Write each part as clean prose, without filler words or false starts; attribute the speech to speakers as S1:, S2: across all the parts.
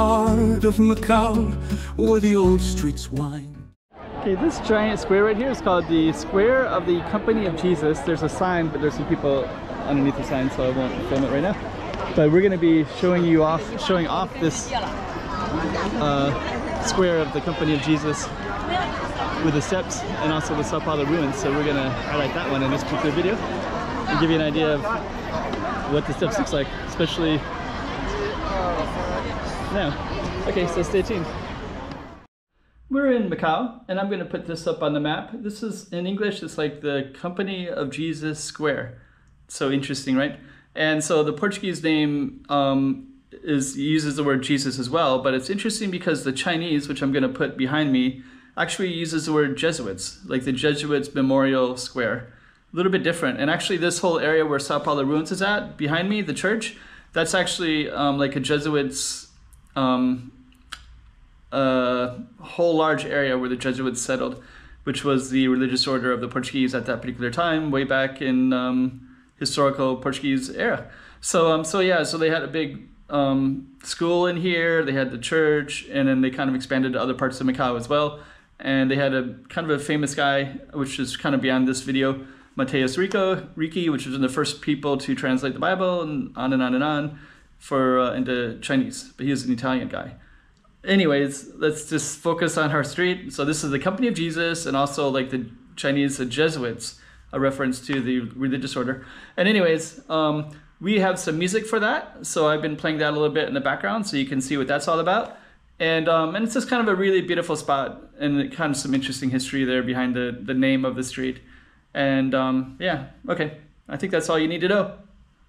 S1: heart of Macau, where the old streets wind.
S2: Okay, this giant square right here is called the Square of the Company of Jesus. There's a sign, but there's some people underneath the sign, so I won't film it right now. But we're going to be showing off this Square of the Company of Jesus with the steps and also the Sao Paulo ruins. So we're going to highlight that one in this particular video and give you an idea of what the steps looks like, especially now. Okay, so stay tuned. We're in Macau, and I'm going to put this up on the map. This is, in English, it's like the Company of Jesus Square. So interesting, right? And so the Portuguese name uses the word Jesus as well, but it's interesting because the Chinese, which I'm going to put behind me, actually uses the word Jesuits, like the Jesuits Memorial Square. A little bit different. And actually this whole area where Sao Paulo Ruins is at, behind me, the church, that's actually like a Jesuits whole large area where the Jesuits settled, which was the religious order of the Portuguese at that particular time, way back in historical Portuguese era. So they had a big school in here, they had the church, and then they kind of expanded to other parts of Macau as well. And they had a kind of a famous guy, which is kind of beyond this video, Mateus Ricci, which was one of the first people to translate the Bible, and on and on and on, into Chinese. But he was an Italian guy. Anyways, let's just focus on our street. So this is the Company of Jesus, and also like the Chinese Jesuits, a reference to the religious order. And anyways, we have some music for that. So I've been playing that a little bit in the background so you can see what that's all about. And it's just kind of a really beautiful spot, and kind of some interesting history there behind the name of the street. And yeah, okay. I think that's all you need to know.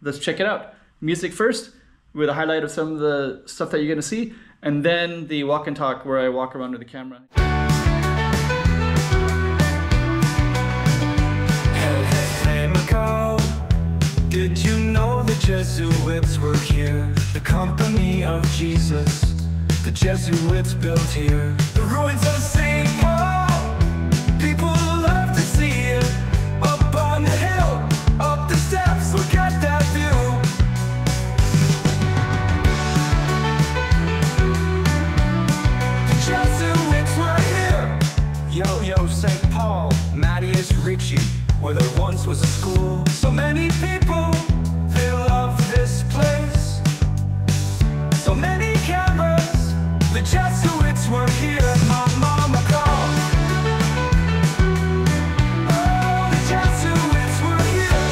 S2: Let's check it out. Music first, with a highlight of some of the stuff that you're gonna see, and then the walk and talk where I walk around with the camera.
S1: Hey, Macau, did you know the Jesuits were here? The Company of Jesus, the Jesuits built here. The ruins of St. Paul, people love to see it. Up on the hill, up the steps, look at that view. Jesuits were here. Yo, St. Paul, Mateus Ricci, where there once was a school. So many people, they love this place. So many cameras, the Jesuits were here. Mama called. Oh, the Jesuits were here.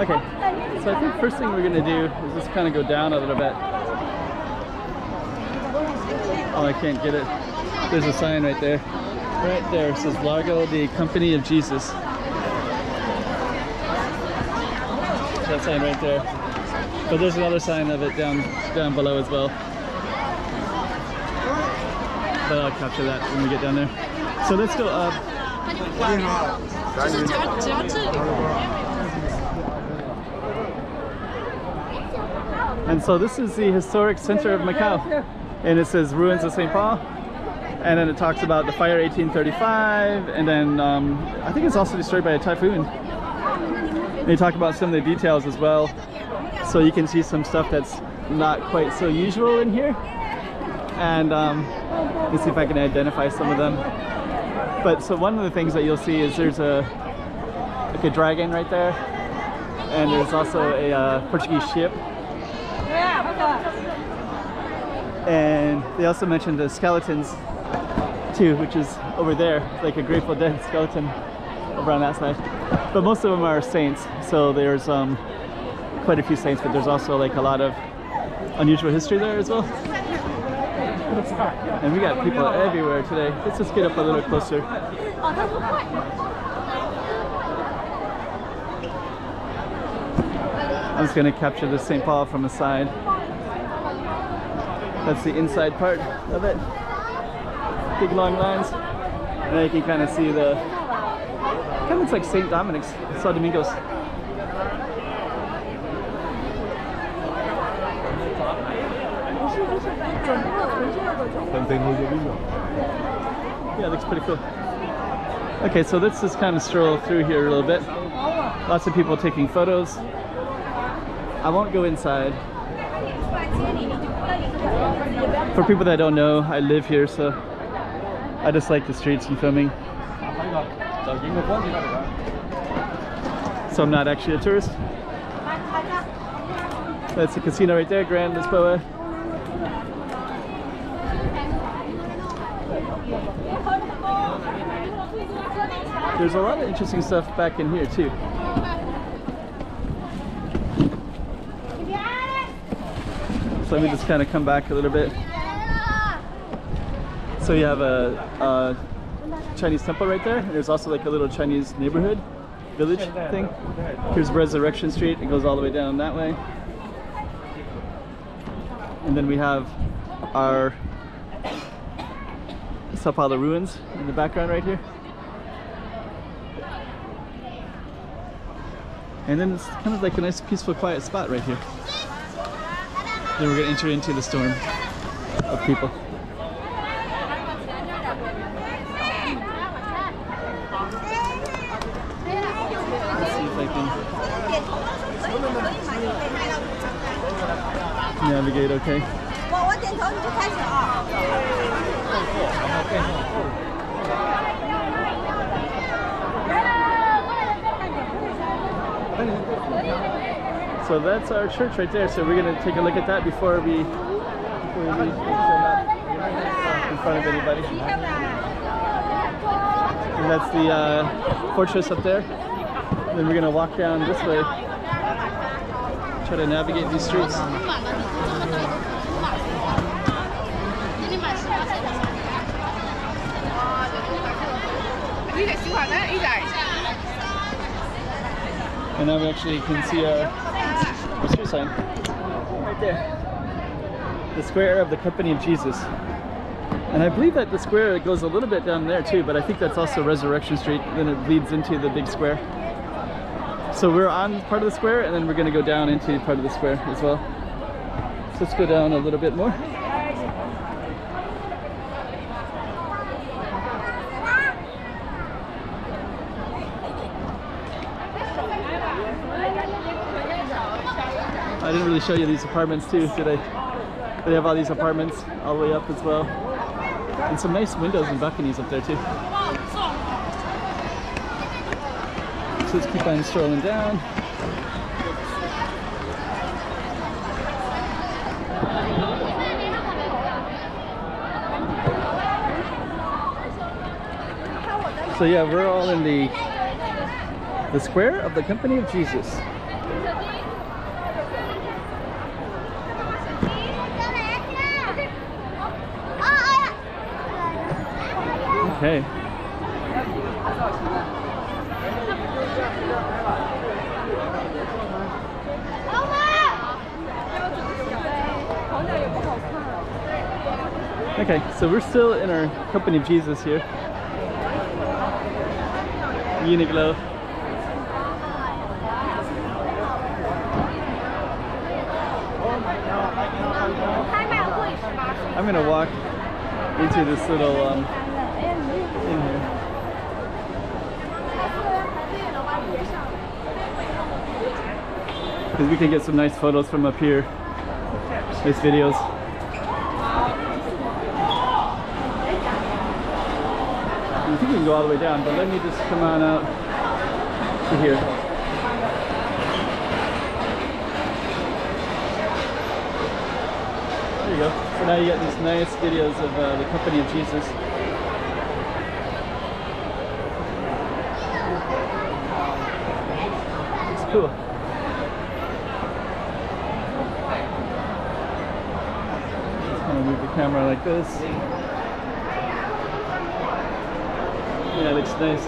S2: Okay, so I think first thing we're gonna do is just kind of go down a little bit. Oh, I can't get it. There's a sign right there. Right there, it says Largo, the Company of Jesus. That sign right there. But there's another sign of it down below as well. But I'll capture that when we get down there. So let's go up. And so this is the historic center of Macau, and it says ruins of St. Paul, and then it talks about the fire 1835, and then I think it's also destroyed by a typhoon. They talk about some of the details as well, so you can see some stuff that's not quite so usual in here, and let's see if I can identify some of them. But so one of the things that you'll see is there's like a dragon right there, and there's also a Portuguese ship. And they also mentioned the skeletons too, which is over there, like a Grateful Dead skeleton over on that side. But most of them are saints, so there's quite a few saints, but there's also like a lot of unusual history there as well. And we got people everywhere today. Let's just get up a little closer. I'm just gonna capture the St. Paul from the side. That's the inside part of it. Big long lines. And then you can kind of see the, kind of looks like St. Dominic's, San Domingos. Yeah, it looks pretty cool. Okay, so let's just kind of stroll through here a little bit. Lots of people taking photos. I won't go inside. For people that don't know, I live here, so I just like the streets and filming. So I'm not actually a tourist. That's the casino right there, Grand Lisboa. There's a lot of interesting stuff back in here too. So let me just kind of come back a little bit. So you have a Chinese temple right there. There's also like a little Chinese neighborhood, village thing. Here's Resurrection Street. It goes all the way down that way. And then we have our Sao Paulo ruins in the background right here. And then it's kind of like a nice, peaceful, quiet spot right here. Then we're going to enter into the storm of people. Let's see if I can navigate okay. So that's our church right there. So we're gonna take a look at that before we leave. Make sure I'm not in front of anybody. And that's the fortress up there. And then we're gonna walk down this way. Try to navigate these streets. And now we actually can see our street sign right there. The square of the Company of Jesus. And I believe that the square goes a little bit down there too, but I think that's also Resurrection Street. Then it leads into the big square. So we're on part of the square, and then we're going to go down into part of the square as well. So let's go down a little bit more. I didn't really show you these apartments too, did I? They have all these apartments all the way up as well. And some nice windows and balconies up there too. So let's keep on strolling down. So yeah, we're all in the square of the Company of Jesus. Okay. Okay, so we're still in our Company of Jesus here. Uniqlo. I'm gonna walk into this little in here. Because we can get some nice photos from up here. Nice videos. I think we can go all the way down, but let me just come on out to here. There you go. So now you got these nice videos of the Company of Jesus. cool. Just kind of move the camera like this. Yeah, it looks nice.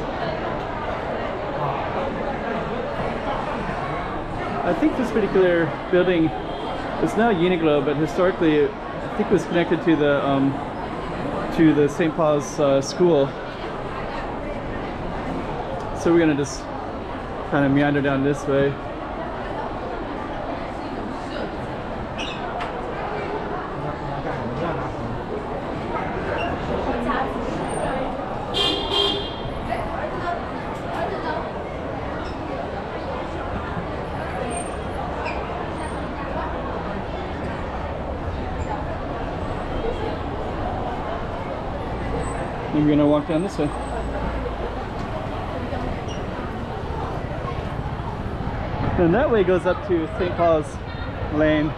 S2: I think this particular building is now Uniqlo, but historically I think it was connected to the St. Paul's school. So we're gonna just kind of meander down this way. And we're gonna walk down this way. And that way goes up to St. Paul's Lane.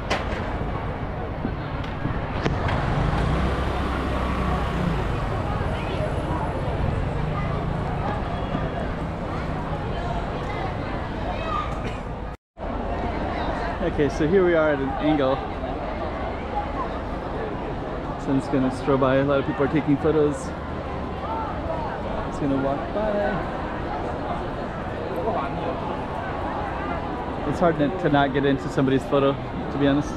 S2: Okay, so here we are at an angle. So I'm just gonna stroll by. A lot of people are taking photos. Just gonna walk by. It's hard to not get into somebody's photo, to be honest.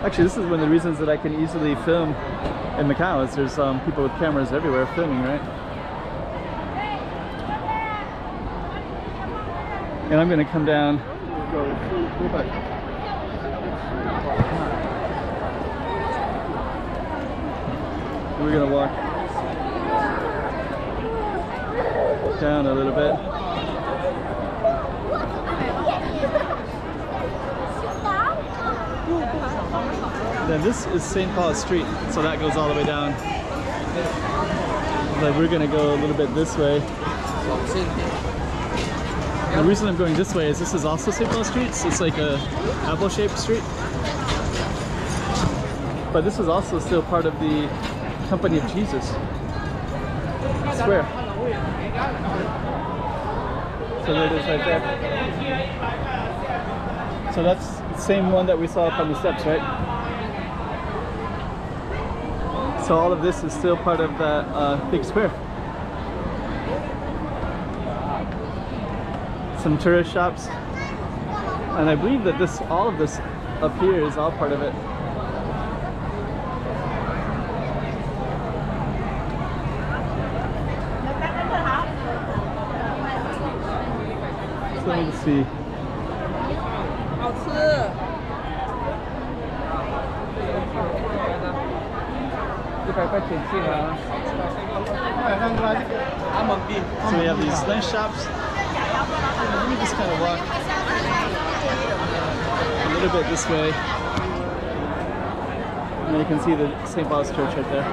S2: Actually, this is one of the reasons that I can easily film in Macau, is there's people with cameras everywhere filming, right? And I'm gonna come down. We're gonna walk down a little bit. Then this is St. Paul Street, so that goes all the way down. But we're gonna go a little bit this way. The reason I'm going this way is this is also St. Paul Street. So it's like a apple-shaped street. But this is also still part of the Company of Jesus square. So there it is right there. So that's the same one that we saw up on the steps, right? So all of this is still part of that big square. Some tourist shops, and I believe that all of this up here is all part of it. So let me see. So we have these nice shops. Let me just kind of walk a little bit this way, and you can see the St. Paul's Church right there.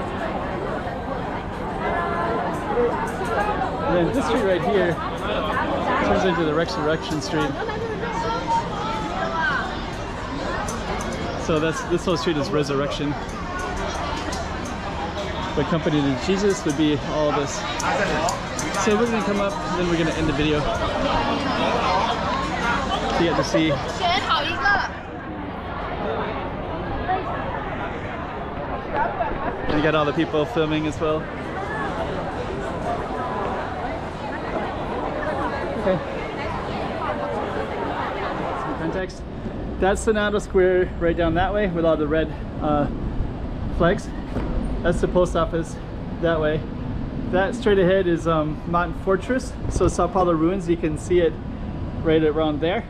S2: And then this street right here turns into the Resurrection Street. So this whole street is Resurrection. The Company of Jesus would be all this. So we're going to come up, and then we're going to end the video. So you get to see. And you got all the people filming as well. Okay. Some context. That's the Nardo Square right down that way with all the red flags. That's the post office that way. That straight ahead is Mountain Fortress. So Sao Paulo ruins, you can see it right around there.